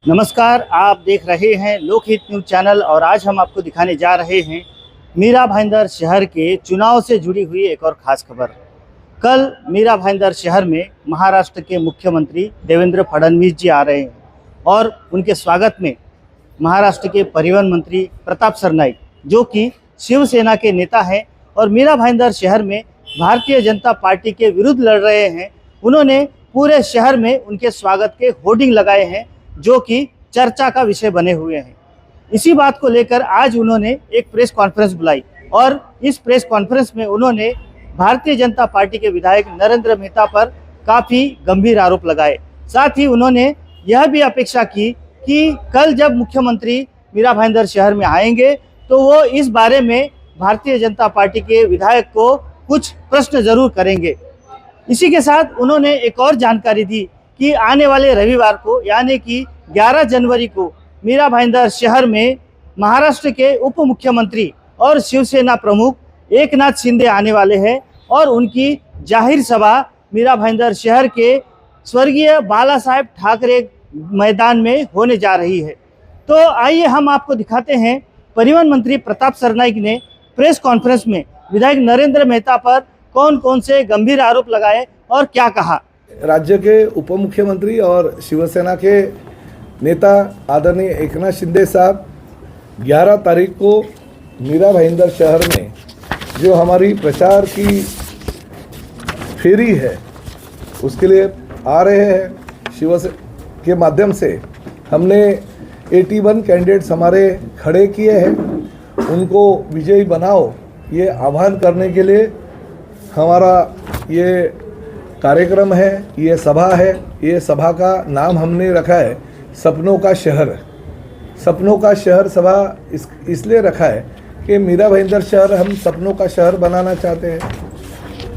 नमस्कार, आप देख रहे हैं लोकहित न्यूज़ चैनल और आज हम आपको दिखाने जा रहे हैं मीरा भाईंदर शहर के चुनाव से जुड़ी हुई एक और ख़ास खबर। कल मीरा भाईंदर शहर में महाराष्ट्र के मुख्यमंत्री देवेंद्र फडणवीस जी आ रहे हैं और उनके स्वागत में महाराष्ट्र के परिवहन मंत्री प्रताप सरनाईक, जो कि शिवसेना के नेता हैं और मीरा भाईंदर शहर में भारतीय जनता पार्टी के विरुद्ध लड़ रहे हैं, उन्होंने पूरे शहर में उनके स्वागत के होर्डिंग लगाए हैं जो कि चर्चा का विषय बने हुए हैं। इसी बात को लेकर आज उन्होंने एक प्रेस कॉन्फ्रेंस बुलाई और इस प्रेस कॉन्फ्रेंस में उन्होंने भारतीय जनता पार्टी के विधायक नरेंद्र मेहता पर काफ़ी गंभीर आरोप लगाए। साथ ही उन्होंने यह भी अपेक्षा की कि कल जब मुख्यमंत्री मीरा भाईंदर शहर में आएंगे तो वो इस बारे में भारतीय जनता पार्टी के विधायक को कुछ प्रश्न जरूर करेंगे। इसी के साथ उन्होंने एक और जानकारी दी कि आने वाले रविवार को यानी कि 11 जनवरी को मीरा भाईंदर शहर में महाराष्ट्र के उप मुख्यमंत्री और शिवसेना प्रमुख एकनाथ शिंदे आने वाले हैं और उनकी जाहिर सभा मीरा भाईंदर शहर के स्वर्गीय बाला साहेब ठाकरे मैदान में होने जा रही है। तो आइए हम आपको दिखाते हैं परिवहन मंत्री प्रताप सरनाईक ने प्रेस कॉन्फ्रेंस में विधायक नरेंद्र मेहता पर कौन कौन से गंभीर आरोप लगाए और क्या कहा। राज्य के उप मुख्यमंत्री और शिवसेना के नेता आदरणीय एकनाथ शिंदे साहब 11 तारीख को मीरा भाईंदर शहर में जो हमारी प्रचार की फेरी है उसके लिए आ रहे हैं। शिवसेना के माध्यम से हमने 81 कैंडिडेट्स हमारे खड़े किए हैं, उनको विजयी बनाओ ये आह्वान करने के लिए हमारा ये कार्यक्रम है, ये सभा है। ये सभा का नाम हमने रखा है सपनों का शहर। सपनों का शहर सभा इसलिए रखा है कि मीरा भाईंदर शहर हम सपनों का शहर बनाना चाहते हैं।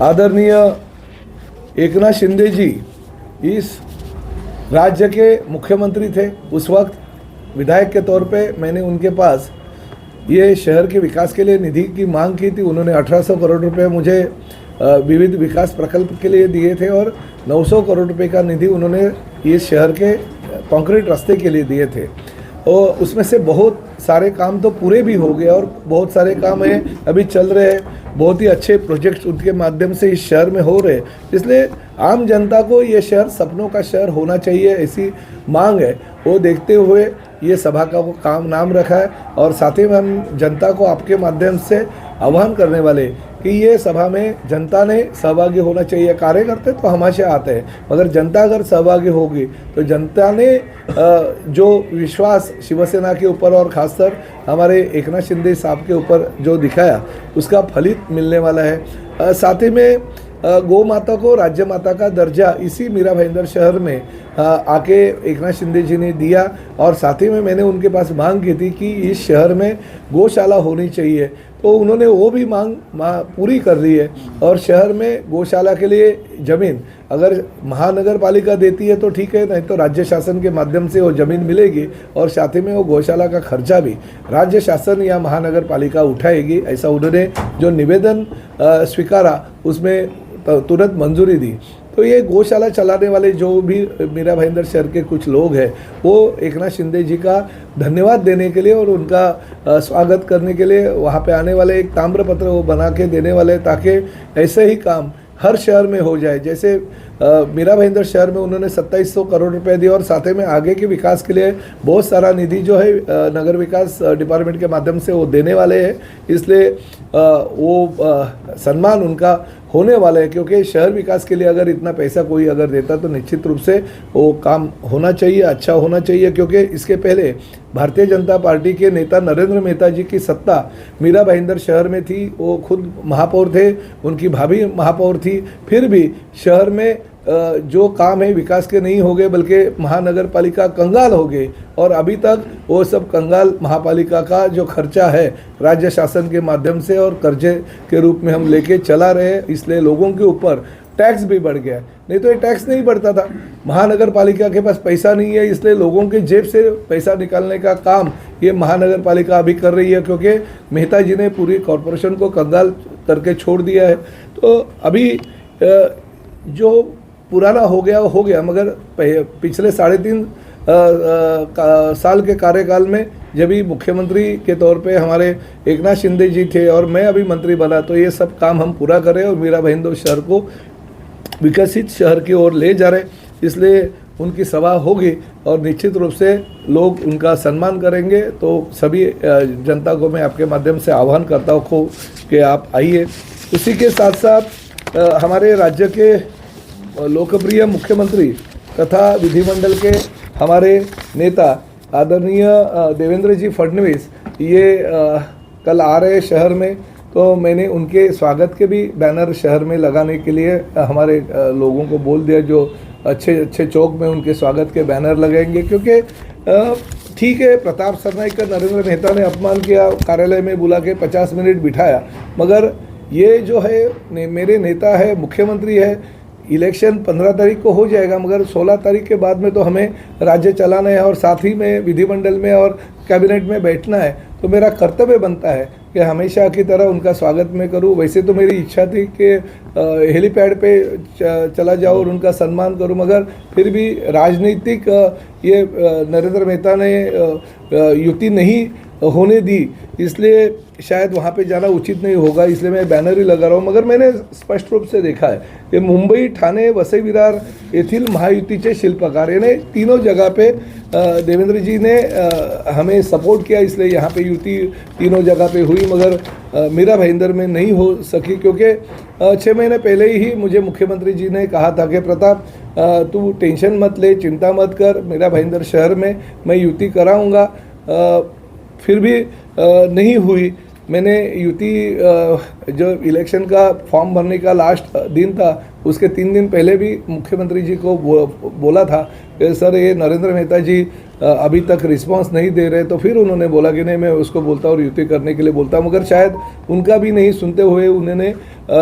आदरणीय एकनाथ शिंदे जी इस राज्य के मुख्यमंत्री थे, उस वक्त विधायक के तौर पे मैंने उनके पास ये शहर के विकास के लिए निधि की मांग की थी। उन्होंने 1800 करोड़ रुपए मुझे विविध विकास प्रकल्प के लिए दिए थे और 900 करोड़ रुपए का निधि उन्होंने ये शहर के कंक्रीट रास्ते के लिए दिए थे और उसमें से बहुत सारे काम तो पूरे भी हो गए और बहुत सारे काम हैं अभी चल रहे हैं। बहुत ही अच्छे प्रोजेक्ट्स उनके माध्यम से इस शहर में हो रहे, इसलिए आम जनता को ये शहर सपनों का शहर होना चाहिए ऐसी मांग है। वो देखते हुए ये सभा का वो काम नाम रखा है और साथ ही में हम जनता को आपके माध्यम से आह्वान करने वाले कि ये सभा में जनता ने सहभागी होना चाहिए। कार्यकर्ता तो हमेशा आते हैं, मगर जनता अगर सहभागी होगी तो जनता ने जो विश्वास शिवसेना के ऊपर और खासकर हमारे एकनाथ शिंदे साहब के ऊपर जो दिखाया उसका फलित मिलने वाला है। साथ ही में गौ माता को राज्य माता का दर्जा इसी मीरा भाईंदर शहर में आके एकनाथ शिंदे जी ने दिया और साथ ही में मैंने उनके पास मांग की थी कि इस शहर में गौशाला होनी चाहिए, तो उन्होंने वो भी मांग पूरी कर ली है। और शहर में गौशाला के लिए ज़मीन अगर महानगर पालिका देती है तो ठीक है, नहीं तो राज्य शासन के माध्यम से वो ज़मीन मिलेगी और साथ ही में वो गौशाला का खर्चा भी राज्य शासन या महानगर पालिका उठाएगी। ऐसा उन्होंने जो निवेदन स्वीकारा उसमें तुरंत मंजूरी दी। तो ये गौशाला चलाने वाले जो भी मीरा भाईंदर शहर के कुछ लोग हैं वो एकनाथ शिंदे जी का धन्यवाद देने के लिए और उनका स्वागत करने के लिए वहाँ पे आने वाले एक ताम्रपत्र वो बना के देने वाले, ताकि ऐसे ही काम हर शहर में हो जाए। जैसे मीरा भाईंदर शहर में उन्होंने 2700 करोड़ रुपए दिए और साथ में आगे के विकास के लिए बहुत सारा निधि जो है नगर विकास डिपार्टमेंट के माध्यम से वो देने वाले हैं, इसलिए वो सम्मान उनका होने वाला है। क्योंकि शहर विकास के लिए अगर इतना पैसा कोई अगर देता तो निश्चित रूप से वो काम होना चाहिए, अच्छा होना चाहिए। क्योंकि इसके पहले भारतीय जनता पार्टी के नेता नरेंद्र मेहता जी की सत्ता मीरा भाईंदर शहर में थी, वो खुद महापौर थे, उनकी भाभी महापौर थी, फिर भी शहर में जो काम है विकास के नहीं हो गए बल्कि महानगर पालिका कंगाल हो गई और अभी तक वो सब कंगाल महापालिका का जो खर्चा है राज्य शासन के माध्यम से और कर्जे के रूप में हम लेके चला रहे हैं, इसलिए लोगों के ऊपर टैक्स भी बढ़ गया। नहीं तो ये टैक्स नहीं बढ़ता था। महानगर पालिका के पास पैसा नहीं है, इसलिए लोगों के जेब से पैसा निकालने का काम ये महानगर पालिका अभी कर रही है, क्योंकि मेहता जी ने पूरी कॉरपोरेशन को कंगाल करके छोड़ दिया है। तो अभी जो पुराना हो गया, मगर पिछले 3.5 साल के कार्यकाल में जब भी मुख्यमंत्री के तौर पे हमारे एकनाथ शिंदे जी थे और मैं अभी मंत्री बना, तो ये सब काम हम पूरा करें और मीरा भाईंदर शहर को विकसित शहर की ओर ले जा रहे, इसलिए उनकी सभा होगी और निश्चित रूप से लोग उनका सम्मान करेंगे। तो सभी जनता को मैं आपके माध्यम से आह्वान करता हूँ कि आप आइए। उसी के साथ साथ हमारे राज्य के लोकप्रिय मुख्यमंत्री तथा विधिमंडल के हमारे नेता आदरणीय देवेंद्र जी फडणवीस ये कल आ रहे शहर में, तो मैंने उनके स्वागत के भी बैनर शहर में लगाने के लिए हमारे लोगों को बोल दिया, जो अच्छे अच्छे चौक में उनके स्वागत के बैनर लगाएंगे। क्योंकि ठीक है, प्रताप सरनाईक का नरेंद्र मेहता ने अपमान किया, कार्यालय में बुला के 50 मिनट बिठाया, मगर ये जो है मेरे नेता है, मुख्यमंत्री है, इलेक्शन 15 तारीख को हो जाएगा, मगर 16 तारीख के बाद में तो हमें राज्य चलाना है और साथ ही में विधिमंडल में और कैबिनेट में बैठना है। तो मेरा कर्तव्य बनता है कि हमेशा की तरह उनका स्वागत मैं करूं। वैसे तो मेरी इच्छा थी कि हेलीपैड पे चला जाऊं और उनका सम्मान करूं, मगर फिर भी राजनीतिक ये नरेंद्र मेहता ने युति नहीं होने दी, इसलिए शायद वहाँ पे जाना उचित नहीं होगा, इसलिए मैं बैनर ही लगा रहा हूँ। मगर मैंने स्पष्ट रूप से देखा है कि मुंबई, ठाणे, वसई विरार येथील महायुतीचे शिल्पकार यानी तीनों जगह पे देवेंद्र जी ने हमें सपोर्ट किया, इसलिए यहाँ पे युति तीनों जगह पे हुई, मगर मीरा भाईंदर में नहीं हो सकी। क्योंकि 6 महीने पहले ही मुझे मुख्यमंत्री जी ने कहा था कि प्रताप तू टेंशन मत ले, चिंता मत कर, मीरा भाईंदर शहर में मैं युति कराऊँगा। फिर भी नहीं हुई। मैंने युति जो इलेक्शन का फॉर्म भरने का लास्ट दिन था, उसके 3 दिन पहले भी मुख्यमंत्री जी को बोला था कि सर ये नरेंद्र मेहता जी अभी तक रिस्पांस नहीं दे रहे, तो फिर उन्होंने बोला कि नहीं मैं उसको बोलता और युति करने के लिए बोलता, मगर शायद उनका भी नहीं सुनते हुए उन्होंने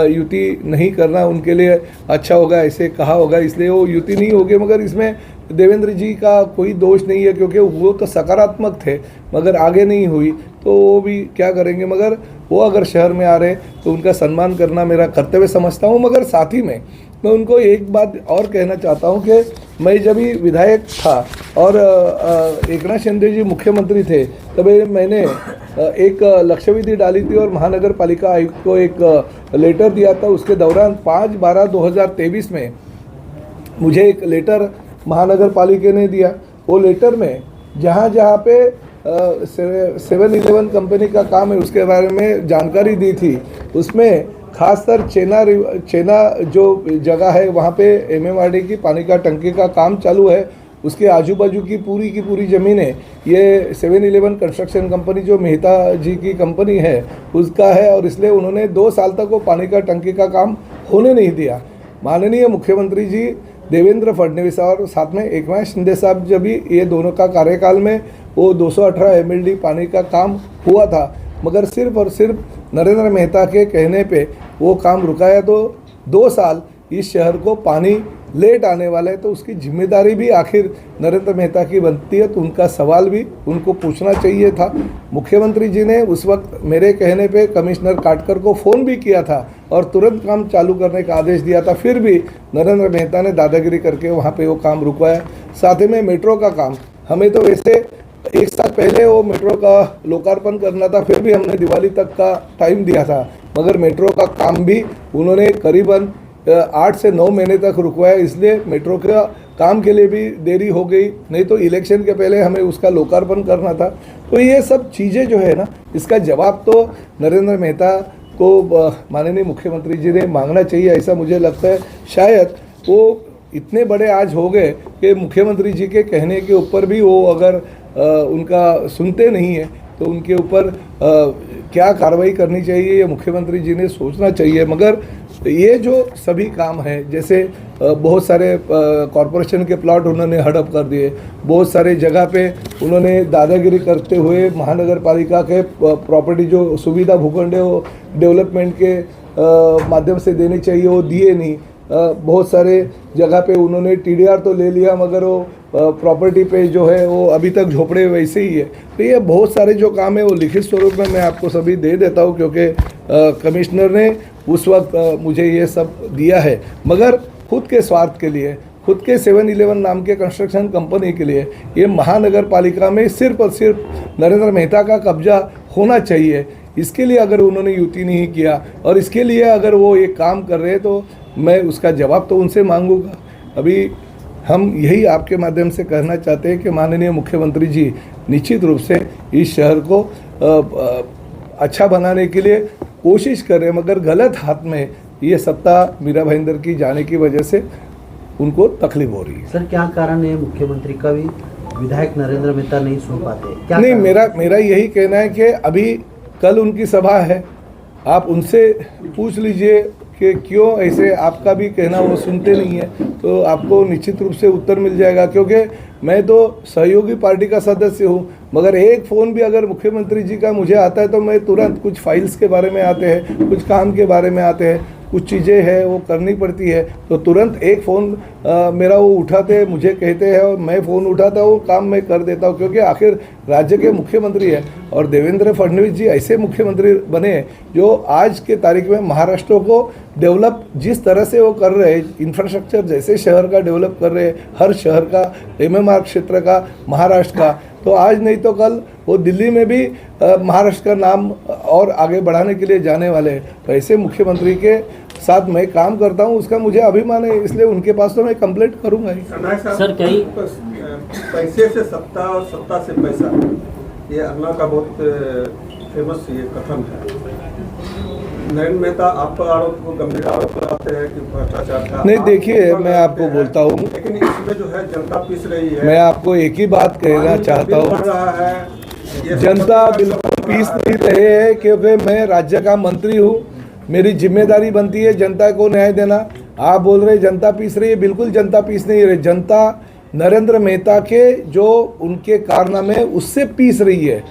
युति नहीं करना उनके लिए अच्छा होगा ऐसे कहा होगा, इसलिए वो युति नहीं होगी। मगर इसमें देवेंद्र जी का कोई दोष नहीं है, क्योंकि वो तो सकारात्मक थे, मगर आगे नहीं हुई तो वो भी क्या करेंगे। मगर वो अगर शहर में आ रहे तो उनका सम्मान करना मेरा कर्तव्य समझता हूँ। मगर साथ ही में मैं उनको एक बात और कहना चाहता हूँ कि मैं जब ही विधायक था और एकनाथ शिंदे जी मुख्यमंत्री थे, तभी मैंने एक लक्ष्यविधि डाली थी और महानगर पालिका आयुक्त को एक लेटर दिया था। उसके दौरान 5/12/2023 में मुझे एक लेटर महानगर पालिका ने दिया। वो लेटर में जहाँ जहाँ पे 7-Eleven कंपनी का काम है उसके बारे में जानकारी दी थी। उसमें खासकर चेना जो जगह है वहाँ पे MMRD की पानी का टंकी का काम चालू है, उसके आजू बाजू की पूरी ज़मीनें ये 7-Eleven कंस्ट्रक्शन कंपनी जो मेहता जी की कंपनी है उसका है, और इसलिए उन्होंने 2 साल तक वो पानी का टंकी का काम होने नहीं दिया। माननीय मुख्यमंत्री जी देवेंद्र फडणवीस और साथ में एकनाथ शिंदे साहब जब भी ये दोनों का कार्यकाल में वो 218 MLD पानी का काम हुआ था, मगर सिर्फ और सिर्फ नरेंद्र मेहता के कहने पे वो काम रुकाया। तो 2 साल इस शहर को पानी लेट आने वाला है, तो उसकी जिम्मेदारी भी आखिर नरेंद्र मेहता की बनती है, तो उनका सवाल भी उनको पूछना चाहिए था। मुख्यमंत्री जी ने उस वक्त मेरे कहने पे कमिश्नर काटकर को फ़ोन भी किया था और तुरंत काम चालू करने का आदेश दिया था, फिर भी नरेंद्र मेहता ने दादागिरी करके वहाँ पे वो काम रुकवाया। साथ ही में मेट्रो का काम, हमें तो वैसे 1 साल पहले वो मेट्रो का लोकार्पण करना था, फिर भी हमने दिवाली तक का टाइम दिया था, मगर मेट्रो का काम भी उन्होंने करीबन 8 से 9 महीने तक रुकवाया, इसलिए मेट्रो का काम के लिए भी देरी हो गई। नहीं तो इलेक्शन के पहले हमें उसका लोकार्पण करना था। तो ये सब चीज़ें जो है ना, इसका जवाब तो नरेंद्र मेहता को माननीय मुख्यमंत्री जी ने मांगना चाहिए, ऐसा मुझे लगता है। शायद वो इतने बड़े आज हो गए कि मुख्यमंत्री जी के कहने के ऊपर भी वो अगर उनका सुनते नहीं है तो उनके ऊपर क्या कार्रवाई करनी चाहिए ये मुख्यमंत्री जी ने सोचना चाहिए। मगर ये जो सभी काम हैं, जैसे बहुत सारे कॉरपोरेशन के प्लॉट उन्होंने हड़प कर दिए, बहुत सारे जगह पे उन्होंने दादागिरी करते हुए महानगर पालिका के प्रॉपर्टी जो सुविधा भूखंड है वो डेवलपमेंट के माध्यम से देनी चाहिए वो दिए नहीं। बहुत सारे जगह पे उन्होंने TDR तो ले लिया, मगर वो प्रॉपर्टी पे जो है वो अभी तक झोपड़े वैसे ही है। तो ये बहुत सारे जो काम है वो लिखित स्वरूप में मैं आपको सभी दे देता हूँ, क्योंकि कमिश्नर ने उस वक्त मुझे ये सब दिया है, मगर खुद के स्वार्थ के लिए खुद के 7-Eleven नाम के कंस्ट्रक्शन कंपनी के लिए ये महानगर पालिका में सिर्फ और सिर्फ नरेंद्र मेहता का कब्जा होना चाहिए। इसके लिए अगर उन्होंने युति नहीं किया और इसके लिए अगर वो ये काम कर रहे हैं तो मैं उसका जवाब तो उनसे मांगूंगा। अभी हम यही आपके माध्यम से कहना चाहते हैं कि माननीय मुख्यमंत्री जी निश्चित रूप से इस शहर को अच्छा बनाने के लिए कोशिश कर रहे हैं, मगर गलत हाथ में ये सत्ता मीरा भाईंदर की जाने की वजह से उनको तकलीफ हो रही है। सर क्या कारण है मुख्यमंत्री का भी विधायक नरेंद्र मेहता नहीं सुन पाते? क्या नहीं, कारण? मेरा यही कहना है कि अभी कल उनकी सभा है, आप उनसे पूछ लीजिए कि क्यों ऐसे, आपका भी कहना वो सुनते नहीं है, तो आपको निश्चित रूप से उत्तर मिल जाएगा। क्योंकि मैं तो सहयोगी पार्टी का सदस्य हूँ, मगर एक फ़ोन भी अगर मुख्यमंत्री जी का मुझे आता है तो मैं तुरंत, कुछ फाइल्स के बारे में आते हैं, कुछ काम के बारे में आते हैं, कुछ चीज़ें हैं वो करनी पड़ती है, तो तुरंत एक फ़ोन मेरा वो उठाते, मुझे कहते हैं और मैं फ़ोन उठाता हूँ, काम मैं कर देता हूँ। क्योंकि आखिर राज्य के मुख्यमंत्री है और देवेंद्र फडणवीस जी ऐसे मुख्यमंत्री बने जो आज के तारीख में महाराष्ट्र को डेवलप जिस तरह से वो कर रहे हैं, इंफ्रास्ट्रक्चर जैसे शहर का डेवलप कर रहे हैं, हर शहर का, MMR क्षेत्र का, महाराष्ट्र का, तो आज नहीं तो कल वो दिल्ली में भी महाराष्ट्र का नाम और आगे बढ़ाने के लिए जाने वाले हैं। तो ऐसे मुख्यमंत्री के साथ मैं काम करता हूं, उसका मुझे अभिमान है, इसलिए उनके पास तो मैं कंप्लेंट करूंगा ही। सर कई पैसे से सत्ता और सत्ता से पैसा, ये अन्ना का बहुत फेमस ये कथन है। नरेंद्र मेहता आप पर आरोप को गंभीर आरोप लगाते हैं कि भ्रष्टाचार का। नहीं, देखिए मैं आपको बोलता हूँ, लेकिन इसमें जो है जनता पीस रही है। मैं आपको एक ही बात कहना चाहता हूँ, जनता बिल्कुल पीस नहीं रहे है, क्योंकि मैं राज्य का मंत्री हूँ, मेरी जिम्मेदारी बनती है जनता को न्याय देना। आप बोल रहे जनता पीस रही है, बिल्कुल जनता पीस नहीं रही, जनता नरेंद्र मेहता के जो उनके कारनामे उससे पीस रही है।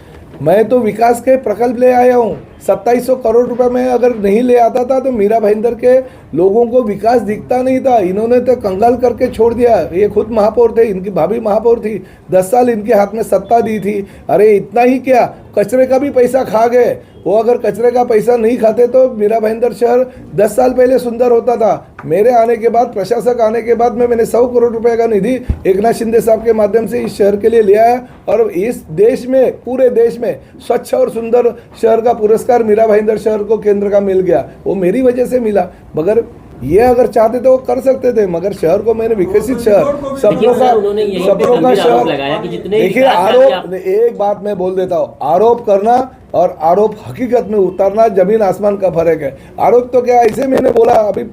मैं तो विकास के प्रकल्प ले आया हूँ, 2700 करोड़ रुपए में अगर नहीं ले आता था तो मीरा भाईंदर के लोगों को विकास दिखता नहीं था। इन्होंने तो कंगाल करके छोड़ दिया। ये खुद महापौर थे, इनकी भाभी महापौर थी, 10 साल इनके हाथ में सत्ता दी थी। अरे इतना ही क्या, कचरे का भी पैसा खा गए। वो अगर कचरे का पैसा नहीं खाते तो मीरा भाईंदर शहर 10 साल पहले सुंदर होता था। मेरे आने के बाद, प्रशासक आने के बाद में मैंने 100 करोड़ रुपए का निधि एकनाथ शिंदे साहब के माध्यम से इस शहर के लिए लिया है और इस देश में, पूरे देश में स्वच्छ और सुंदर शहर का पुरस्कार मीरा भाईंदर शहर को केंद्र का मिल गया। वो मेरी वजह से मिला, मगर ये अगर चाहते थे वो कर सकते थे, मगर शहर को मैंने विकसित शहर, सपनों का शहर। देखिए आरोप, एक बात मैं बोल देता हूँ, आरोप करना और आरोप हकीकत में उतारना जमीन आसमान का फर्क है। आरोप तो क्या, ऐसे मैंने बोला अभी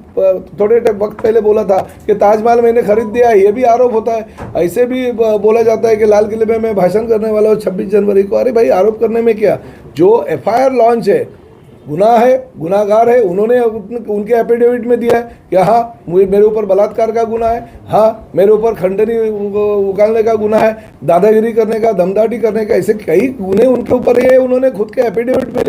थोड़े वक्त पहले बोला था कि ताजमहल मैंने खरीद दिया, ये भी आरोप होता है। ऐसे भी बोला जाता है कि लाल किले में मैं भाषण करने वाला हूँ 26 जनवरी को। अरे भाई, आरोप करने में क्या, जो FIR लॉन्च है, गुनाह है, गुनाहगार है, उन्होंने उनके एफिडेविट में दिया है कि हाँ मेरे ऊपर बलात्कार का गुनाह है, हाँ मेरे ऊपर खंडनी उकालने का गुनाह है, दादागिरी करने का, दमदाटी करने का, ऐसे कई गुने उनके ऊपर ये उन्होंने खुद के एफिडेविट में